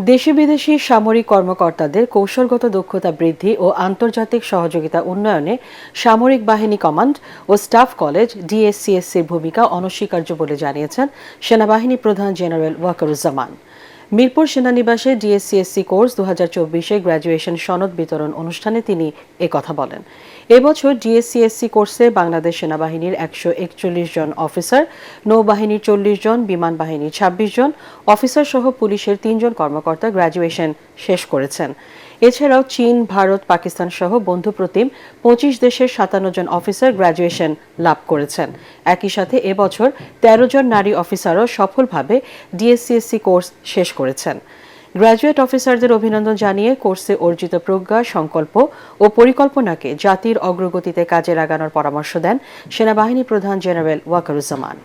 দেশি বিদেশি সামরিক কর্মকর্তাদের কৌশলগত দক্ষতা বৃদ্ধি ও আন্তর্জাতিক সহযোগিতা উন্নয়নে সামরিক বাহিনী কমান্ড ও স্টাফ কলেজ ডিএসসিএসসির ভূমিকা অনস্বীকার্য বলে জানিয়েছেন সেনাবাহিনী প্রধান জেনারেল ওয়াকারুজ্জামান। মিরপুর সেনানিবাসে ডিএসসিএসসি কোর্স 2024-এ গ্র্যাজুয়েশন সনদ বিতরণ অনুষ্ঠানে তিনি একথা বলেন। এবছর ডিএসসিএসসি কোর্সে বাংলাদেশ সেনাবাহিনীর 141 জন অফিসার, নৌবাহিনীর 40 জন, বিমান বাহিনীর 26 জন অফিসার সহ পুলিশের 3 জন কর্মকর্তা গ্র্যাজুয়েশন শেষ করেছেন। এছাড়াও চীন, ভারত, পাকিস্তান সহ বন্ধুপ্রতিম 25 দেশের 57 জন অফিসার গ্র্যাজুয়েশন লাভ করেছেন। একই সাথে এবছর 13 জন নারী অফিসারও সফলভাবে ডিএসসিএসসি কোর্স শেষ করেছেন। গ্র্যাজুয়েট অফিসারদের অভিনন্দন জানিয়ে কোর্সে অর্জিত প্রজ্ঞা, সংকল্প ও পরিকল্পনাকে জাতির অগ্রগতিতে কাজে লাগানোর পরামর্শ দেন সেনাবাহিনী প্রধান জেনারেল ওয়াকারুজ্জামান।